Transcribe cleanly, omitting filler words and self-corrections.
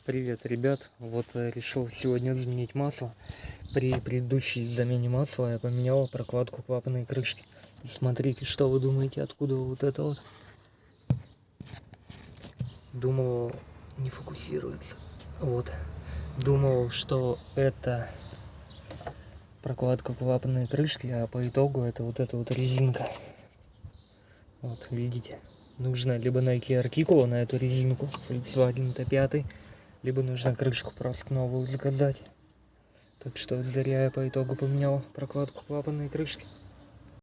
Привет, ребят! Вот решил сегодня заменить масло. При предыдущей замене масла я поменял прокладку клапанной крышки. И смотрите, что вы думаете, откуда вот это вот? Думал, не фокусируется. Вот. Думал, что это прокладка клапанной крышки, а по итогу это вот эта вот резинка. Вот, видите? Нужно либо найти артикула на эту резинку, Volkswagen T5, либо нужно крышку просто новую заказать. Так что зря я по итогу поменял прокладку клапанной крышки.